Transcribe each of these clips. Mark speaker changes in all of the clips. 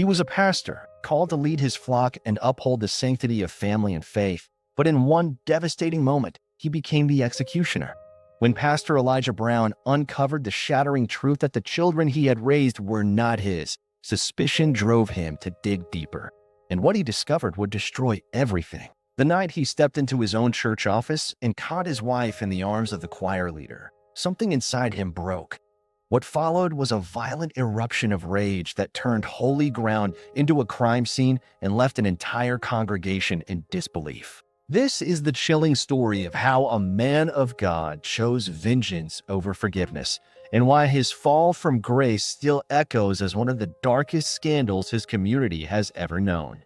Speaker 1: He was a pastor, called to lead his flock and uphold the sanctity of family and faith. But in one devastating moment, he became the executioner. When Pastor Elijah Brown uncovered the shattering truth that the children he had raised were not his, suspicion drove him to dig deeper. And what he discovered would destroy everything. The night he stepped into his own church office and caught his wife in the arms of the choir leader, something inside him broke. What followed was a violent eruption of rage that turned holy ground into a crime scene and left an entire congregation in disbelief. This is the chilling story of how a man of God chose vengeance over forgiveness, and why his fall from grace still echoes as one of the darkest scandals his community has ever known.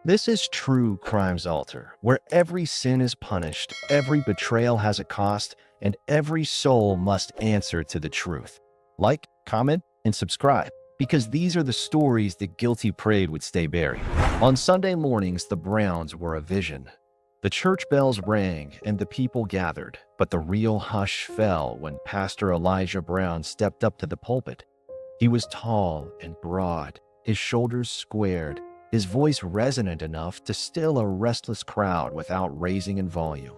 Speaker 1: This is True Crimes Altar, where every sin is punished, every betrayal has a cost, and every soul must answer to the truth. Like, comment, and subscribe, because these are the stories the guilty prayed would stay buried. On Sunday mornings, the Browns were a vision. The church bells rang and the people gathered, but the real hush fell when Pastor Elijah Brown stepped up to the pulpit. He was tall and broad, his shoulders squared, his voice resonant enough to still a restless crowd without raising in volume.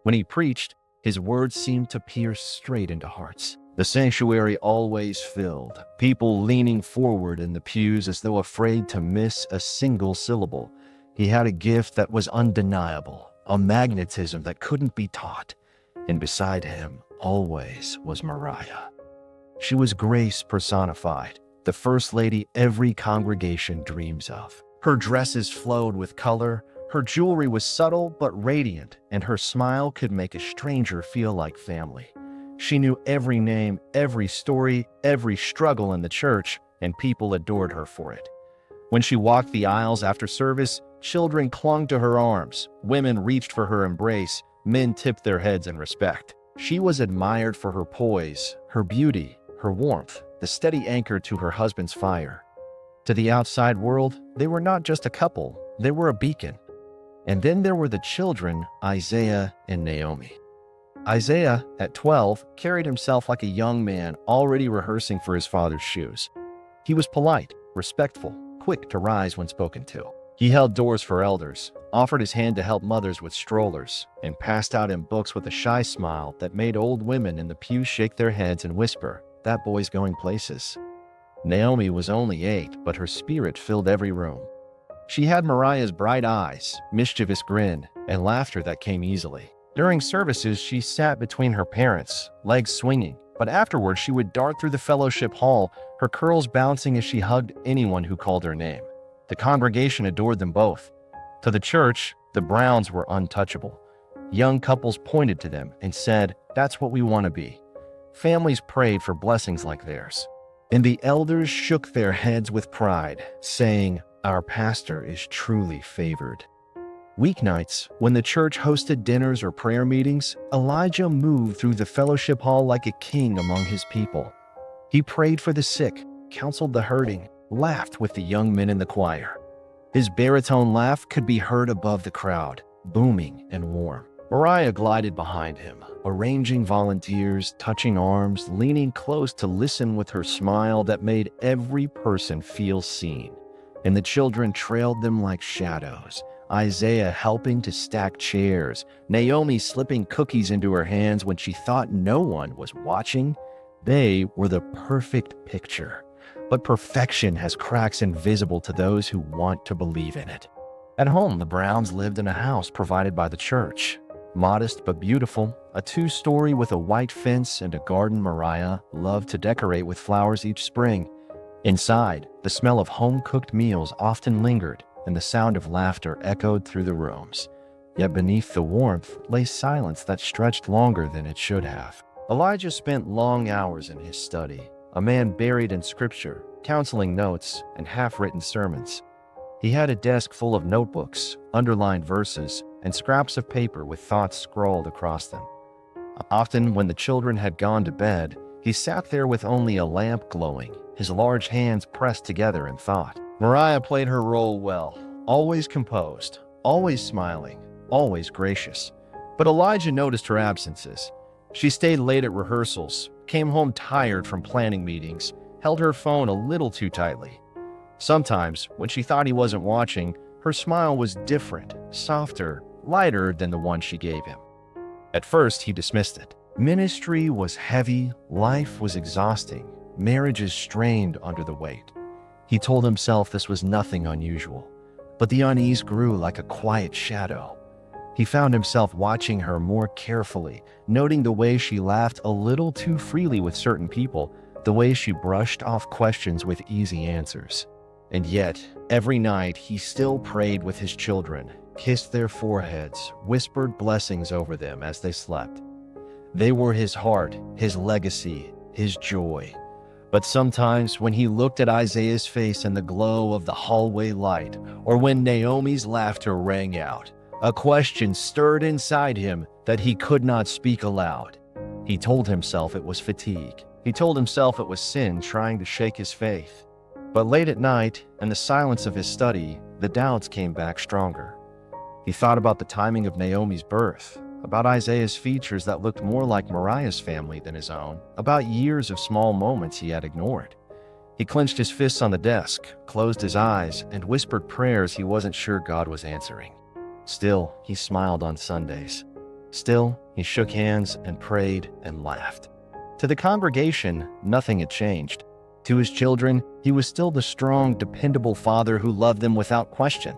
Speaker 1: When he preached, his words seemed to pierce straight into hearts. The sanctuary always filled, people leaning forward in the pews as though afraid to miss a single syllable. He had a gift that was undeniable, a magnetism that couldn't be taught. And beside him always was Mariah. She was grace personified, the first lady every congregation dreams of. Her dresses flowed with color, her jewelry was subtle but radiant, and her smile could make a stranger feel like family. She knew every name, every story, every struggle in the church, and people adored her for it. When she walked the aisles after service, children clung to her arms, women reached for her embrace, men tipped their heads in respect. She was admired for her poise, her beauty, her warmth, the steady anchor to her husband's fire. To the outside world, they were not just a couple, they were a beacon. And then there were the children, Isaiah and Naomi. Isaiah, at 12, carried himself like a young man already rehearsing for his father's shoes. He was polite, respectful, quick to rise when spoken to. He held doors for elders, offered his hand to help mothers with strollers, and passed out in books with a shy smile that made old women in the pew shake their heads and whisper, "That boy's going places." Naomi was only 8, but her spirit filled every room. She had Mariah's bright eyes, mischievous grin, and laughter that came easily. During services, she sat between her parents, legs swinging, but afterwards she would dart through the fellowship hall, her curls bouncing as she hugged anyone who called her name. The congregation adored them both. To the church, the Browns were untouchable. Young couples pointed to them and said, "That's what we want to be." Families prayed for blessings like theirs. And the elders shook their heads with pride, saying, "Our pastor is truly favored." Weeknights, when the church hosted dinners or prayer meetings, Elijah moved through the fellowship hall like a king among his people. He prayed for the sick, counseled the hurting, laughed with the young men in the choir. His baritone laugh could be heard above the crowd, booming and warm. Mariah glided behind him, arranging volunteers, touching arms, leaning close to listen with her smile that made every person feel seen. And the children trailed them like shadows. Isaiah helping to stack chairs, Naomi slipping cookies into her hands when she thought no one was watching. They were the perfect picture. But perfection has cracks invisible to those who want to believe in it. At home, the Browns lived in a house provided by the church. Modest but beautiful, a 2-story with a white fence and a garden Mariah loved to decorate with flowers each spring. Inside, the smell of home-cooked meals often lingered, and the sound of laughter echoed through the rooms. Yet beneath the warmth lay silence that stretched longer than it should have. Elijah spent long hours in his study, a man buried in scripture, counseling notes, and half-written sermons. He had a desk full of notebooks, underlined verses, and scraps of paper with thoughts scrawled across them. Often, when the children had gone to bed, he sat there with only a lamp glowing, his large hands pressed together in thought. Mariah played her role well, always composed, always smiling, always gracious. But Elijah noticed her absences. She stayed late at rehearsals, came home tired from planning meetings, held her phone a little too tightly. Sometimes, when she thought he wasn't watching, her smile was different, softer, lighter than the one she gave him. At first, he dismissed it. Ministry was heavy, life was exhausting, marriages strained under the weight. He told himself this was nothing unusual, but the unease grew like a quiet shadow. He found himself watching her more carefully, noting the way she laughed a little too freely with certain people, the way she brushed off questions with easy answers. And yet, every night he still prayed with his children, kissed their foreheads, whispered blessings over them as they slept. They were his heart, his legacy, his joy. But sometimes when he looked at Isaiah's face in the glow of the hallway light, or when Naomi's laughter rang out, a question stirred inside him that he could not speak aloud. He told himself it was fatigue. He told himself it was sin trying to shake his faith. But late at night, in the silence of his study, the doubts came back stronger. He thought about the timing of Naomi's birth, about Isaiah's features that looked more like Mariah's family than his own, about years of small moments he had ignored. He clenched his fists on the desk, closed his eyes, and whispered prayers he wasn't sure God was answering. Still, he smiled on Sundays. Still, he shook hands and prayed and laughed. To the congregation, nothing had changed. To his children, he was still the strong, dependable father who loved them without question.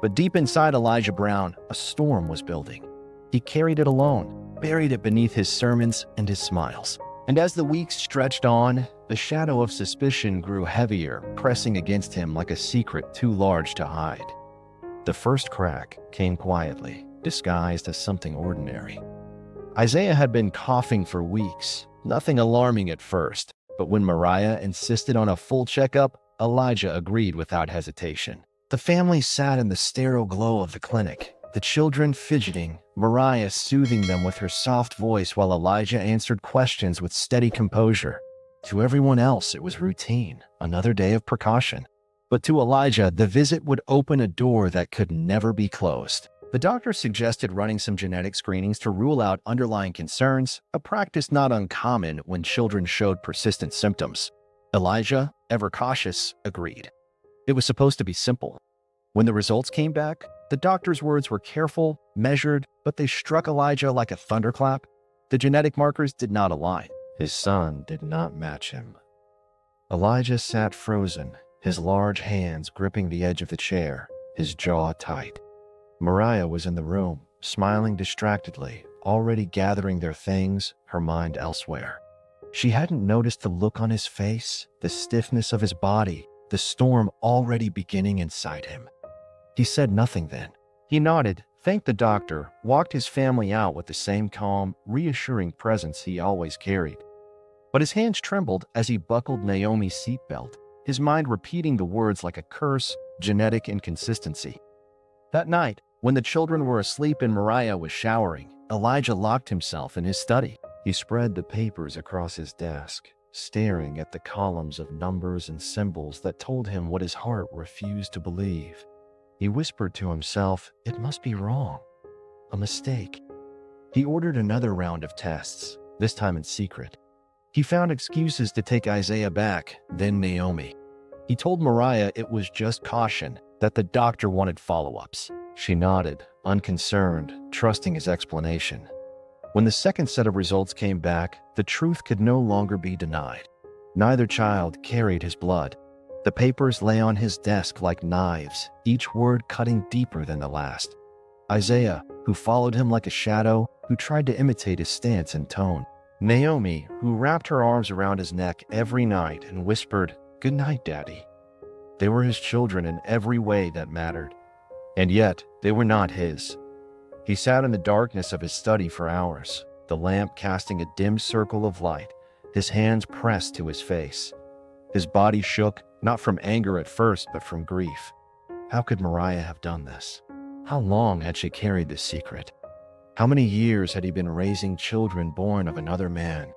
Speaker 1: But deep inside Elijah Brown, a storm was building. He carried it alone, buried it beneath his sermons and his smiles. And as the weeks stretched on, the shadow of suspicion grew heavier, pressing against him like a secret too large to hide. The first crack came quietly, disguised as something ordinary. Isaiah had been coughing for weeks, nothing alarming at first, but when Mariah insisted on a full checkup, Elijah agreed without hesitation. The family sat in the sterile glow of the clinic, the children fidgeting, Mariah soothing them with her soft voice while Elijah answered questions with steady composure. To everyone else, it was routine, another day of precaution. But to Elijah, the visit would open a door that could never be closed. The doctor suggested running some genetic screenings to rule out underlying concerns, a practice not uncommon when children showed persistent symptoms. Elijah, ever cautious, agreed. It was supposed to be simple. When the results came back, the doctor's words were careful, measured, but they struck Elijah like a thunderclap. The genetic markers did not align. His son did not match him. Elijah sat frozen, his large hands gripping the edge of the chair, his jaw tight. Mariah was in the room, smiling distractedly, already gathering their things, her mind elsewhere. She hadn't noticed the look on his face, the stiffness of his body, the storm already beginning inside him. He said nothing then. He nodded, thanked the doctor, walked his family out with the same calm, reassuring presence he always carried. But his hands trembled as he buckled Naomi's seatbelt, his mind repeating the words like a curse, genetic inconsistency. That night, when the children were asleep and Mariah was showering, Elijah locked himself in his study. He spread the papers across his desk, staring at the columns of numbers and symbols that told him what his heart refused to believe. He whispered to himself, it must be wrong, a mistake. He ordered another round of tests, this time in secret. He found excuses to take Isaiah back, then Naomi. He told Mariah it was just caution, that the doctor wanted follow-ups. She nodded, unconcerned, trusting his explanation. When the second set of results came back, the truth could no longer be denied. Neither child carried his blood. The papers lay on his desk like knives, each word cutting deeper than the last. Isaiah, who followed him like a shadow, who tried to imitate his stance and tone. Naomi, who wrapped her arms around his neck every night and whispered, "Good night, Daddy." They were his children in every way that mattered. And yet, they were not his. He sat in the darkness of his study for hours, the lamp casting a dim circle of light, his hands pressed to his face. His body shook, not from anger at first, but from grief. How could Mariah have done this? How long had she carried this secret? How many years had he been raising children born of another man?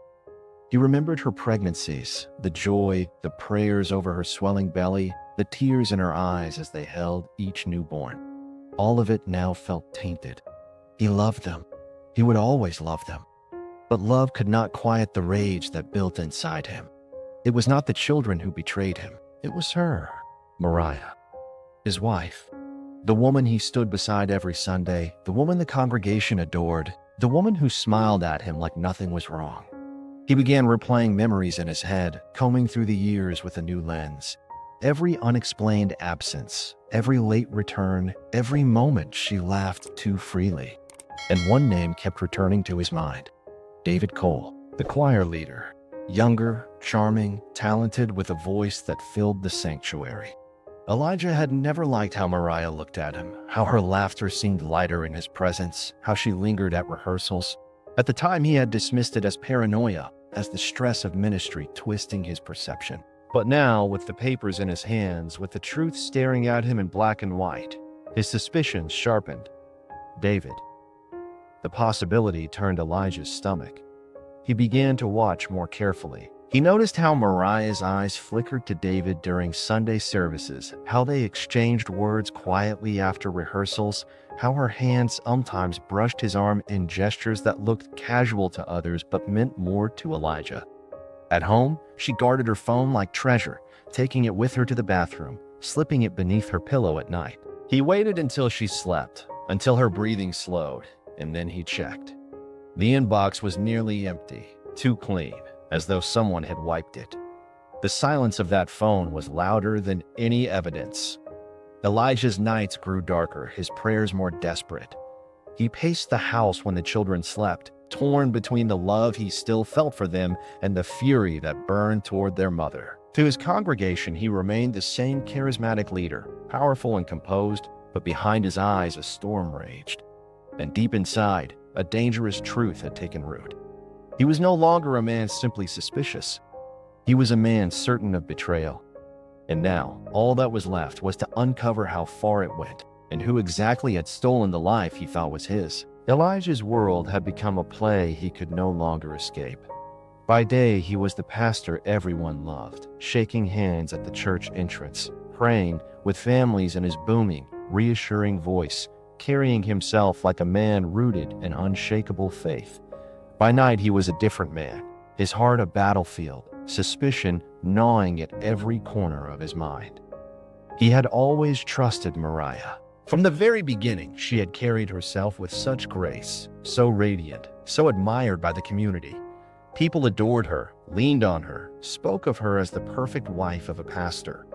Speaker 1: He remembered her pregnancies, the joy, the prayers over her swelling belly, the tears in her eyes as they held each newborn. All of it now felt tainted. He loved them. He would always love them. But love could not quiet the rage that built inside him. It was not the children who betrayed him. It was her. Mariah, his wife. The woman he stood beside every Sunday, the woman the congregation adored, the woman who smiled at him like nothing was wrong. He began replaying memories in his head, combing through the years with a new lens. Every unexplained absence, every late return, every moment she laughed too freely. And one name kept returning to his mind: David Cole, the choir leader. Younger, charming, talented, with a voice that filled the sanctuary. Elijah had never liked how Mariah looked at him, how her laughter seemed lighter in his presence, how she lingered at rehearsals. At the time, he had dismissed it as paranoia, as the stress of ministry twisting his perception. But now, with the papers in his hands, with the truth staring at him in black and white, his suspicions sharpened. David. The possibility turned Elijah's stomach. He began to watch more carefully. He noticed how Mariah's eyes flickered to David during Sunday services, how they exchanged words quietly after rehearsals, how her hands sometimes brushed his arm in gestures that looked casual to others but meant more to Elijah. At home, she guarded her phone like treasure, taking it with her to the bathroom, slipping it beneath her pillow at night. He waited until she slept, until her breathing slowed, and then he checked. The inbox was nearly empty, too clean, as though someone had wiped it. The silence of that phone was louder than any evidence. Elijah's nights grew darker, his prayers more desperate. He paced the house when the children slept, torn between the love he still felt for them and the fury that burned toward their mother. To his congregation, he remained the same charismatic leader, powerful and composed, but behind his eyes a storm raged. And deep inside, a dangerous truth had taken root. He was no longer a man simply suspicious. He was a man certain of betrayal. And now, all that was left was to uncover how far it went and who exactly had stolen the life he thought was his. Elijah's world had become a play he could no longer escape. By day, he was the pastor everyone loved, shaking hands at the church entrance, praying with families in his booming, reassuring voice, carrying himself like a man rooted in unshakable faith. By night, he was a different man, his heart a battlefield, suspicion gnawing at every corner of his mind. He had always trusted Mariah. From the very beginning, she had carried herself with such grace, so radiant, so admired by the community. People adored her, leaned on her, spoke of her as the perfect wife of a pastor.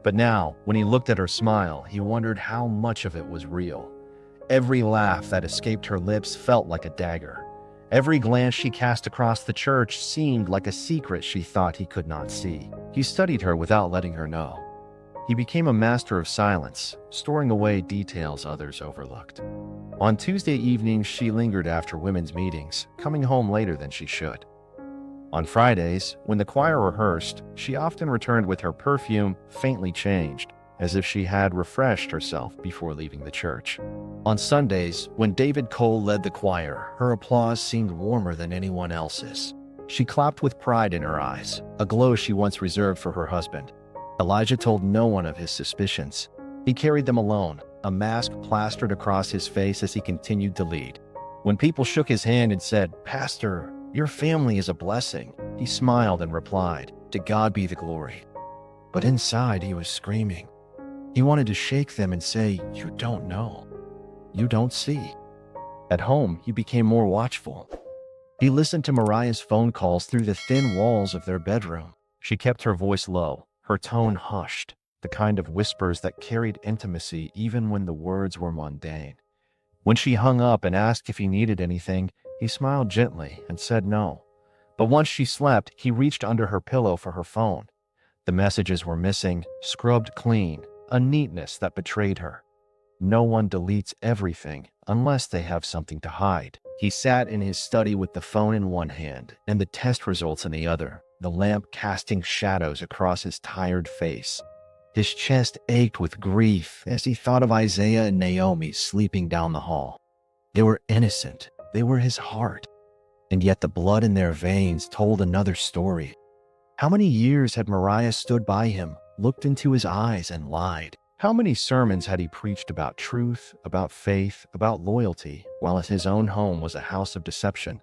Speaker 1: But now, when he looked at her smile, he wondered how much of it was real. Every laugh that escaped her lips felt like a dagger. Every glance she cast across the church seemed like a secret she thought he could not see. He studied her without letting her know. He became a master of silence, storing away details others overlooked. On Tuesday evenings, she lingered after women's meetings, coming home later than she should. On Fridays, when the choir rehearsed, she often returned with her perfume faintly changed, as if she had refreshed herself before leaving the church. On Sundays, when David Cole led the choir, her applause seemed warmer than anyone else's. She clapped with pride in her eyes, a glow she once reserved for her husband. Elijah told no one of his suspicions. He carried them alone, a mask plastered across his face as he continued to lead. When people shook his hand and said, "Pastor, your family is a blessing," he smiled and replied, "To God be the glory." But inside, he was screaming. He wanted to shake them and say, "You don't know. You don't see." At home, he became more watchful. He listened to Mariah's phone calls through the thin walls of their bedroom. She kept her voice low, her tone hushed, the kind of whispers that carried intimacy even when the words were mundane. When she hung up and asked if he needed anything, he smiled gently and said no. But once she slept, he reached under her pillow for her phone. The messages were missing, scrubbed clean, a neatness that betrayed her. No one deletes everything unless they have something to hide. He sat in his study with the phone in one hand and the test results in the other, the lamp casting shadows across his tired face. His chest ached with grief as he thought of Isaiah and Naomi sleeping down the hall. They were innocent. They were his heart. And yet the blood in their veins told another story. How many years had Mariah stood by him, looked into his eyes and lied? How many sermons had he preached about truth, about faith, about loyalty, while his own home was a house of deception?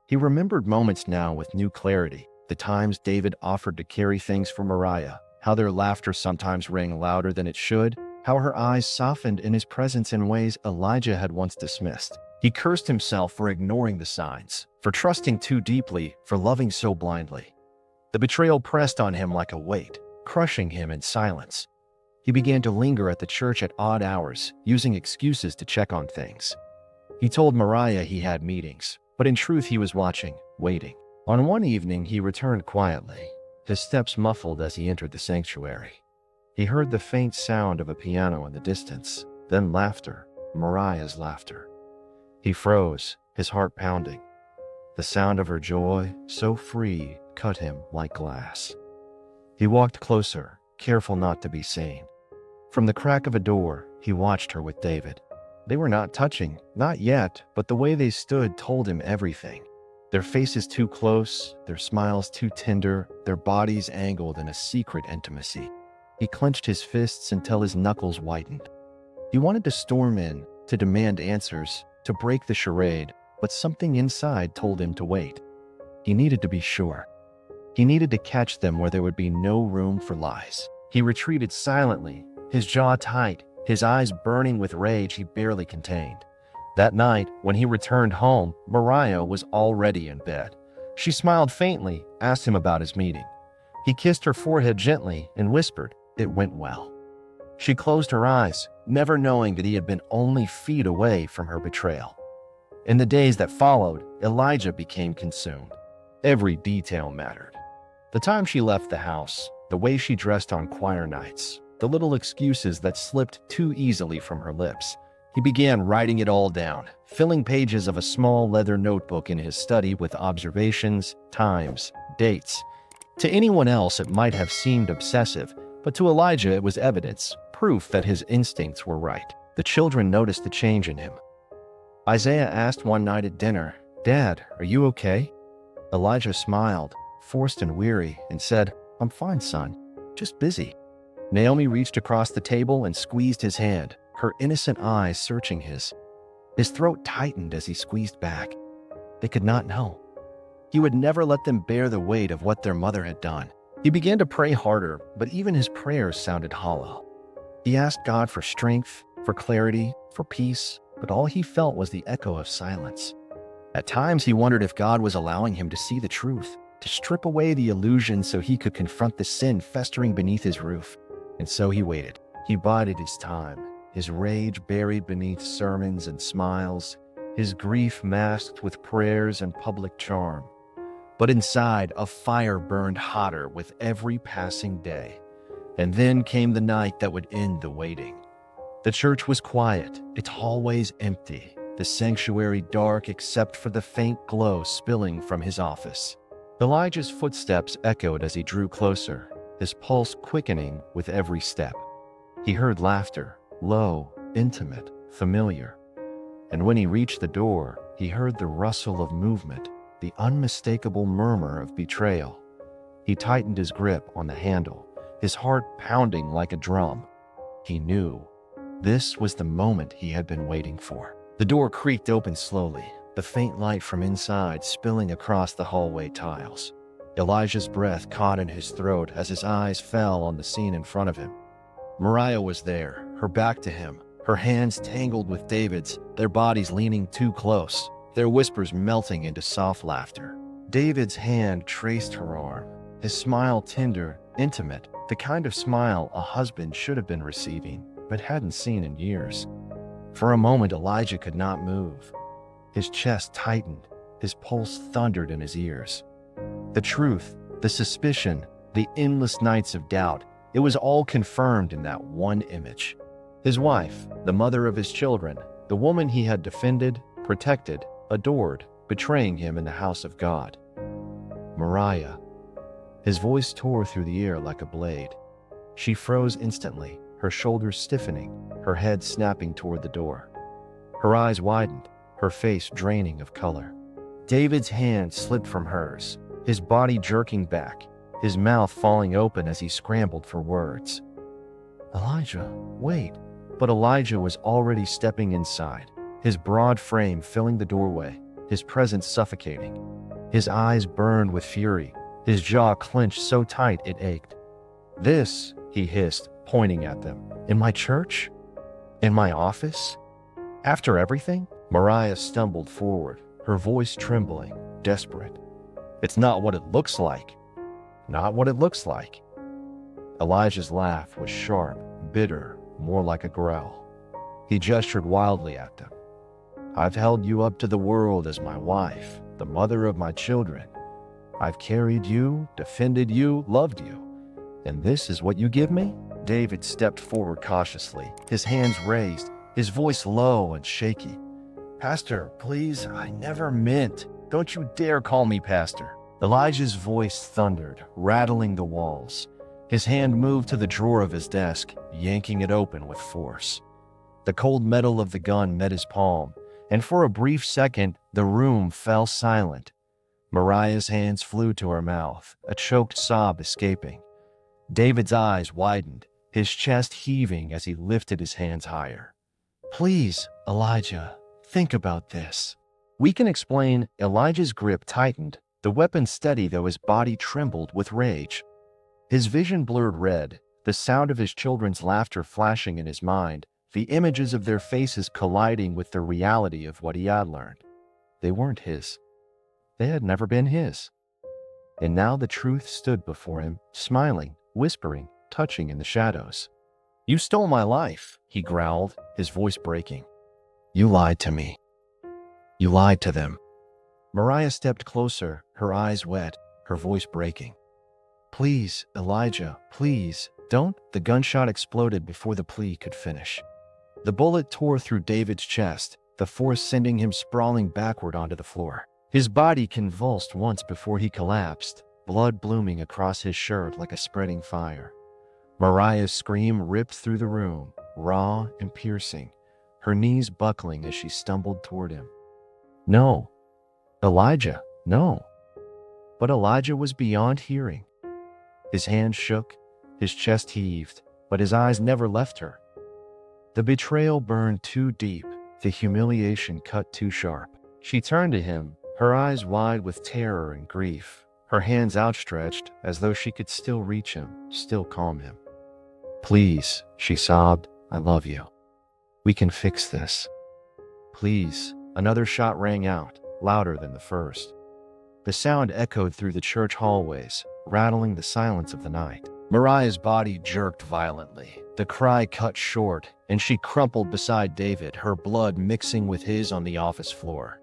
Speaker 1: He remembered moments now with new clarity, the times David offered to carry things for Mariah, how their laughter sometimes rang louder than it should, how her eyes softened in his presence in ways Elijah had once dismissed. He cursed himself for ignoring the signs, for trusting too deeply, for loving so blindly. The betrayal pressed on him like a weight, crushing him in silence. He began to linger at the church at odd hours, using excuses to check on things. He told Mariah he had meetings, but in truth he was watching, waiting. On one evening, he returned quietly, his steps muffled as he entered the sanctuary. He heard the faint sound of a piano in the distance, then laughter, Mariah's laughter. He froze, his heart pounding. The sound of her joy, so free, cut him like glass. He walked closer, careful not to be seen. From the crack of a door, he watched her with David. They were not touching, not yet, but the way they stood told him everything. Their faces too close, their smiles too tender, their bodies angled in a secret intimacy. He clenched his fists until his knuckles whitened. He wanted to storm in, to demand answers, to break the charade, but something inside told him to wait. He needed to be sure. He needed to catch them where there would be no room for lies. He retreated silently, his jaw tight, his eyes burning with rage he barely contained. That night, when he returned home, Mariah was already in bed. She smiled faintly, asked him about his meeting. He kissed her forehead gently and whispered, "It went well." She closed her eyes, never knowing that he had been only feet away from her betrayal. In the days that followed, Elijah became consumed. Every detail mattered. The time she left the house, the way she dressed on choir nights, the little excuses that slipped too easily from her lips. He began writing it all down, filling pages of a small leather notebook in his study with observations, times, dates. To anyone else, it might have seemed obsessive, but to Elijah it was evidence, proof that his instincts were right. The children noticed the change in him. Isaiah asked one night at dinner, "Dad, are you okay?" Elijah smiled, forced and weary, and said, "I'm fine, son. Just busy." Naomi reached across the table and squeezed his hand, her innocent eyes searching his. His throat tightened as he squeezed back. They could not know. He would never let them bear the weight of what their mother had done. He began to pray harder, but even his prayers sounded hollow. He asked God for strength, for clarity, for peace, but all he felt was the echo of silence. At times, he wondered if God was allowing him to see the truth, to strip away the illusion so he could confront the sin festering beneath his roof. And so he waited. He bided his time, his rage buried beneath sermons and smiles, his grief masked with prayers and public charm. But inside, a fire burned hotter with every passing day. And then came the night that would end the waiting. The church was quiet, its hallways empty, the sanctuary dark except for the faint glow spilling from his office. Elijah's footsteps echoed as he drew closer, his pulse quickening with every step. He heard laughter, low, intimate, familiar. And when he reached the door, he heard the rustle of movement, the unmistakable murmur of betrayal. He tightened his grip on the handle, his heart pounding like a drum. He knew. This was the moment he had been waiting for. The door creaked open slowly, the faint light from inside spilling across the hallway tiles. Elijah's breath caught in his throat as his eyes fell on the scene in front of him. Mariah was there, her back to him, her hands tangled with David's, their bodies leaning too close, their whispers melting into soft laughter. David's hand traced her arm, his smile tender, intimate, the kind of smile a husband should have been receiving, but hadn't seen in years. For a moment, Elijah could not move. His chest tightened, his pulse thundered in his ears. The truth, the suspicion, the endless nights of doubt, it was all confirmed in that one image. His wife, the mother of his children, the woman he had defended, protected, adored, betraying him in the house of God. Mariah. His voice tore through the air like a blade. She froze instantly, her shoulders stiffening, her head snapping toward the door. Her eyes widened, her face draining of color. David's hand slipped from hers, his body jerking back, his mouth falling open as he scrambled for words. "Elijah, wait." But Elijah was already stepping inside, his broad frame filling the doorway, his presence suffocating. His eyes burned with fury, his jaw clenched so tight it ached. This, he hissed, pointing at them. In my church? In my office? After everything? Mariah stumbled forward, her voice trembling, desperate. It's not what it looks like. Not what it looks like. Elijah's laugh was sharp, bitter, more like a growl. He gestured wildly at them. I've held you up to the world as my wife, the mother of my children. I've carried you, defended you, loved you. And this is what you give me? David stepped forward cautiously, his hands raised, his voice low and shaky. Pastor, please, I never meant. Don't you dare call me pastor. Elijah's voice thundered, rattling the walls. His hand moved to the drawer of his desk, yanking it open with force. The cold metal of the gun met his palm, and for a brief second, the room fell silent. Mariah's hands flew to her mouth, a choked sob escaping. David's eyes widened, his chest heaving as he lifted his hands higher. Please, Elijah, think about this. We can explain. Elijah's grip tightened, the weapon steady though his body trembled with rage. His vision blurred red, the sound of his children's laughter flashing in his mind, the images of their faces colliding with the reality of what he had learned. They weren't his. They had never been his. And now the truth stood before him, smiling, whispering, touching in the shadows. You stole my life, he growled, his voice breaking. You lied to me. You lied to them. Mariah stepped closer, her eyes wet, her voice breaking. Please, Elijah, please, don't. The gunshot exploded before the plea could finish. The bullet tore through David's chest, the force sending him sprawling backward onto the floor. His body convulsed once before he collapsed, blood blooming across his shirt like a spreading fire. Mariah's scream ripped through the room, raw and piercing, her knees buckling as she stumbled toward him. No. Elijah, no. But Elijah was beyond hearing. His hands shook, his chest heaved, but his eyes never left her. The betrayal burned too deep, the humiliation cut too sharp. She turned to him, her eyes wide with terror and grief, her hands outstretched as though she could still reach him, still calm him. Please, she sobbed, I love you. We can fix this. Please. Another shot rang out, louder than the first. The sound echoed through the church hallways, rattling the silence of the night. Mariah's body jerked violently. The cry cut short, and she crumpled beside David, her blood mixing with his on the office floor.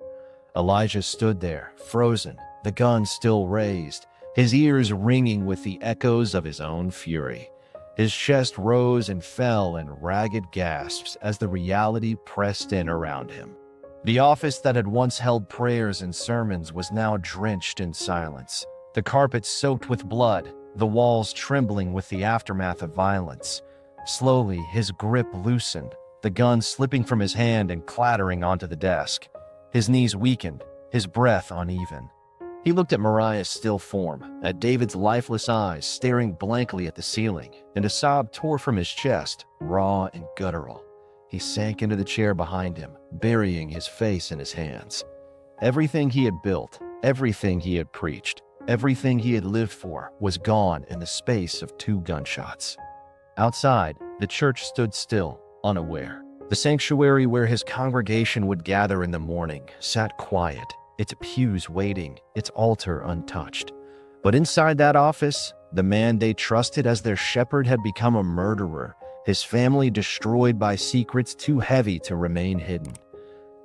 Speaker 1: Elijah stood there, frozen, the gun still raised, his ears ringing with the echoes of his own fury. His chest rose and fell in ragged gasps as the reality pressed in around him. The office that had once held prayers and sermons was now drenched in silence, the carpet soaked with blood, the walls trembling with the aftermath of violence. Slowly, his grip loosened, the gun slipping from his hand and clattering onto the desk. His knees weakened, his breath uneven. He looked at Mariah's still form, at David's lifeless eyes staring blankly at the ceiling, and a sob tore from his chest, raw and guttural. He sank into the chair behind him, burying his face in his hands. Everything he had built, everything he had preached, everything he had lived for was gone in the space of 2 gunshots. Outside, the church stood still, unaware. The sanctuary where his congregation would gather in the morning sat quiet, its pews waiting, its altar untouched. But inside that office, the man they trusted as their shepherd had become a murderer, his family destroyed by secrets too heavy to remain hidden.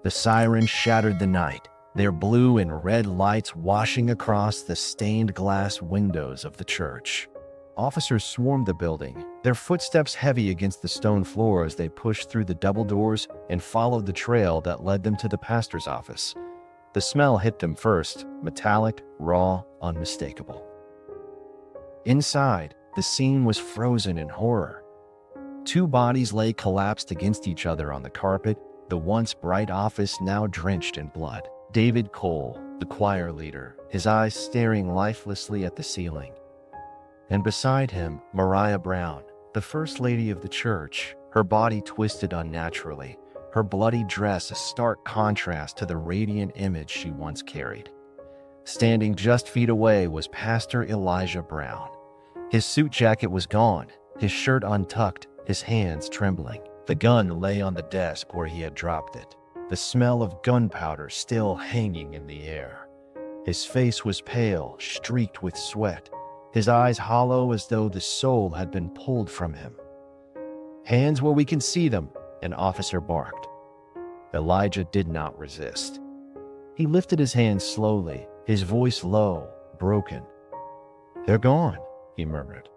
Speaker 1: The sirens shattered the night, their blue and red lights washing across the stained glass windows of the church. Officers swarmed the building, their footsteps heavy against the stone floor as they pushed through the double doors and followed the trail that led them to the pastor's office. The smell hit them first, metallic, raw, unmistakable. Inside, the scene was frozen in horror. 2 bodies lay collapsed against each other on the carpet, the once bright office now drenched in blood. David Cole, the choir leader, his eyes staring lifelessly at the ceiling. And beside him, Mariah Brown, the first lady of the church, her body twisted unnaturally, her bloody dress a stark contrast to the radiant image she once carried. Standing just feet away was Pastor Elijah Brown. His suit jacket was gone, his shirt untucked, his hands trembling. The gun lay on the desk where he had dropped it, the smell of gunpowder still hanging in the air. His face was pale, streaked with sweat, his eyes hollow as though the soul had been pulled from him. "Hands where we can see them," an officer barked. Elijah did not resist. He lifted his hands slowly, his voice low, broken. "They're gone," he murmured.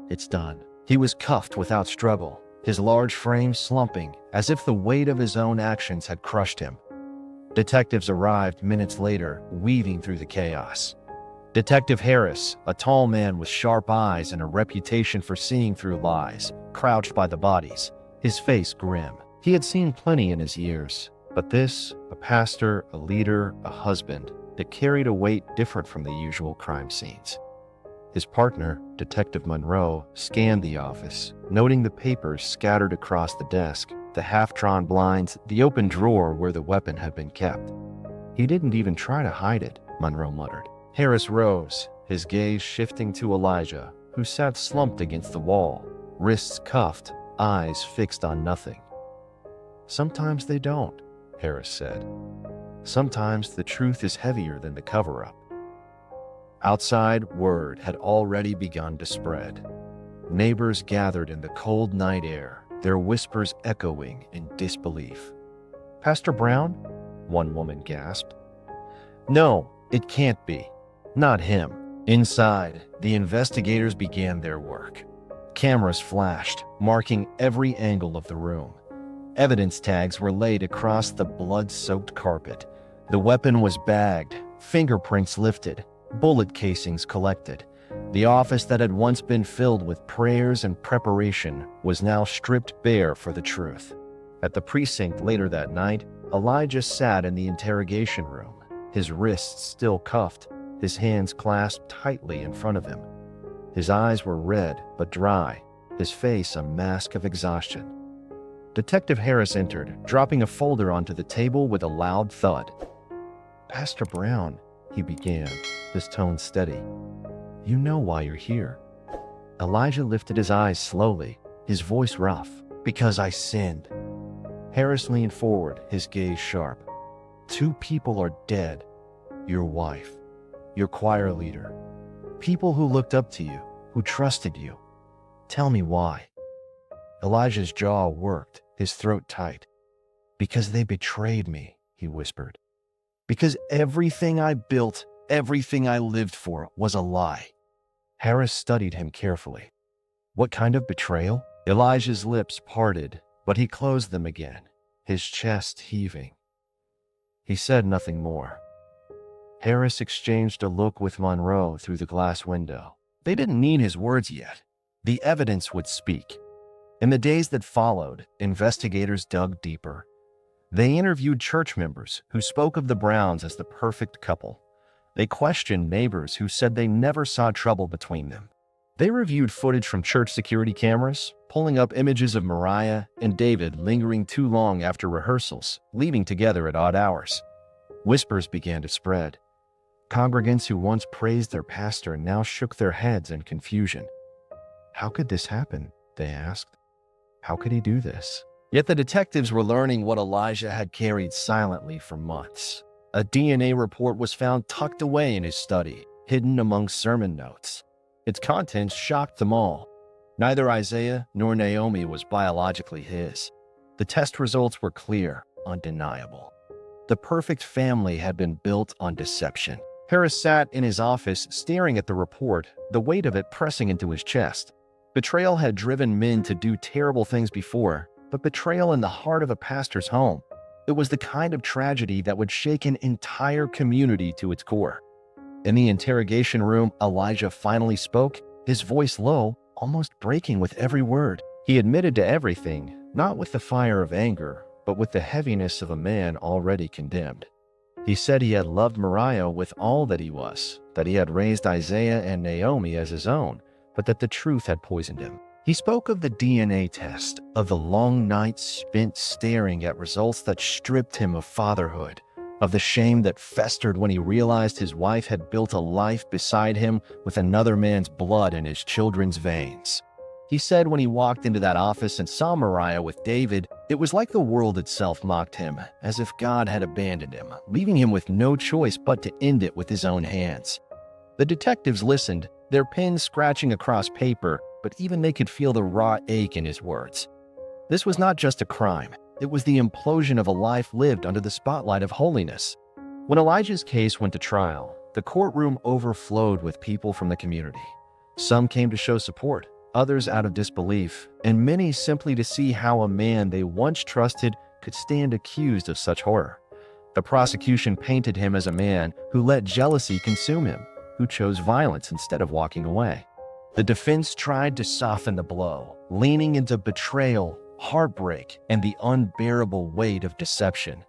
Speaker 1: "It's done." He was cuffed without struggle, his large frame slumping as if the weight of his own actions had crushed him. Detectives arrived minutes later, weaving through the chaos. Detective Harris, a tall man with sharp eyes and a reputation for seeing through lies, crouched by the bodies, his face grim. He had seen plenty in his years, but this, a pastor, a leader, a husband, it carried a weight different from the usual crime scenes. His partner, Detective Monroe, scanned the office, noting the papers scattered across the desk, the half-drawn blinds, the open drawer where the weapon had been kept. "He didn't even try to hide it," Monroe muttered. Harris rose, his gaze shifting to Elijah, who sat slumped against the wall, wrists cuffed, eyes fixed on nothing. "Sometimes they don't," Harris said. "Sometimes the truth is heavier than the cover-up." Outside, word had already begun to spread. Neighbors gathered in the cold night air, their whispers echoing in disbelief. "Pastor Brown?" one woman gasped. "No, it can't be. Not him." Inside, the investigators began their work. Cameras flashed, marking every angle of the room. Evidence tags were laid across the blood-soaked carpet. The weapon was bagged, fingerprints lifted, bullet casings collected. The office that had once been filled with prayers and preparation was now stripped bare for the truth. At the precinct later that night, Elijah sat in the interrogation room, his wrists still cuffed, his hands clasped tightly in front of him. His eyes were red but dry, his face a mask of exhaustion. Detective Harris entered, dropping a folder onto the table with a loud thud. "Pastor Brown," he began, his tone steady. "You know why you're here." Elijah lifted his eyes slowly, his voice rough. "Because I sinned." Harris leaned forward, his gaze sharp. "Two people are dead. Your wife, your choir leader, people who looked up to you, who trusted you. Tell me why." Elijah's jaw worked, his throat tight. "Because they betrayed me," he whispered. "Because everything I built, everything I lived for was a lie." Harris studied him carefully. "What kind of betrayal?" Elijah's lips parted, but he closed them again, his chest heaving. He said nothing more. Harris exchanged a look with Monroe through the glass window. They didn't need his words yet. The evidence would speak. In the days that followed, investigators dug deeper. They interviewed church members who spoke of the Browns as the perfect couple. They questioned neighbors who said they never saw trouble between them. They reviewed footage from church security cameras, pulling up images of Mariah and David lingering too long after rehearsals, leaving together at odd hours. Whispers began to spread. Congregants who once praised their pastor now shook their heads in confusion. "How could this happen?" they asked. "How could he do this?" Yet the detectives were learning what Elijah had carried silently for months. A DNA report was found tucked away in his study, hidden among sermon notes. Its contents shocked them all. Neither Isaiah nor Naomi was biologically his. The test results were clear, undeniable. The perfect family had been built on deception. Harris sat in his office staring at the report, the weight of it pressing into his chest. Betrayal had driven men to do terrible things before, but betrayal in the heart of a pastor's home, it was the kind of tragedy that would shake an entire community to its core. In the interrogation room, Elijah finally spoke, his voice low, almost breaking with every word. He admitted to everything, not with the fire of anger, but with the heaviness of a man already condemned. He said he had loved Mariah with all that he was, that he had raised Isaiah and Naomi as his own, but that the truth had poisoned him. He spoke of the DNA test, of the long nights spent staring at results that stripped him of fatherhood, of the shame that festered when he realized his wife had built a life beside him with another man's blood in his children's veins. He said when he walked into that office and saw Mariah with David, it was like the world itself mocked him, as if God had abandoned him, leaving him with no choice but to end it with his own hands. The detectives listened, their pens scratching across paper, but even they could feel the raw ache in his words. This was not just a crime. It was the implosion of a life lived under the spotlight of holiness. When Elijah's case went to trial, the courtroom overflowed with people from the community. Some came to show support, others out of disbelief, and many simply to see how a man they once trusted could stand accused of such horror. The prosecution painted him as a man who let jealousy consume him, who chose violence instead of walking away. The defense tried to soften the blow, leaning into betrayal, heartbreak, and the unbearable weight of deception.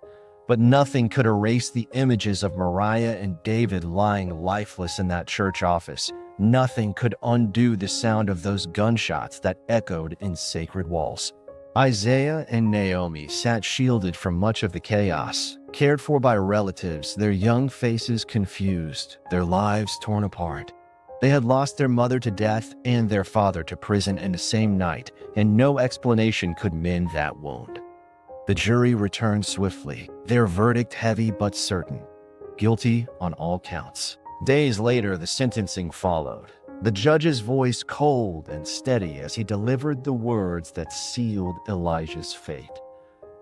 Speaker 1: But nothing could erase the images of Mariah and David lying lifeless in that church office. Nothing could undo the sound of those gunshots that echoed in sacred walls. Isaiah and Naomi sat shielded from much of the chaos, cared for by relatives, their young faces confused, their lives torn apart. They had lost their mother to death and their father to prison in the same night, and no explanation could mend that wound. The jury returned swiftly, their verdict heavy but certain. Guilty on all counts. Days later, the sentencing followed, the judge's voice cold and steady as he delivered the words that sealed Elijah's fate.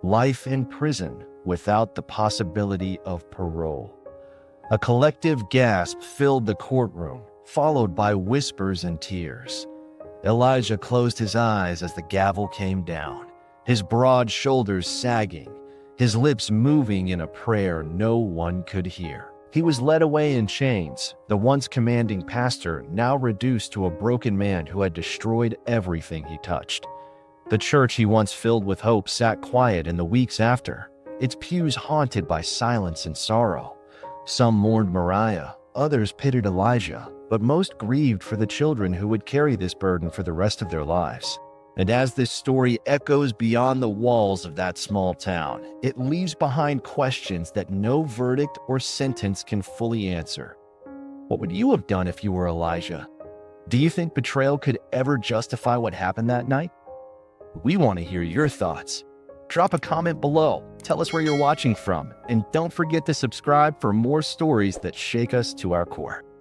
Speaker 1: Life in prison without the possibility of parole. A collective gasp filled the courtroom, followed by whispers and tears. Elijah closed his eyes as the gavel came down, his broad shoulders sagging, his lips moving in a prayer no one could hear. He was led away in chains, the once commanding pastor now reduced to a broken man who had destroyed everything he touched. The church he once filled with hope sat quiet in the weeks after, its pews haunted by silence and sorrow. Some mourned Mariah, others pitied Elijah, but most grieved for the children who would carry this burden for the rest of their lives. And as this story echoes beyond the walls of that small town, it leaves behind questions that no verdict or sentence can fully answer. What would you have done if you were Elijah? Do you think betrayal could ever justify what happened that night? We want to hear your thoughts. Drop a comment below, tell us where you're watching from, and don't forget to subscribe for more stories that shake us to our core.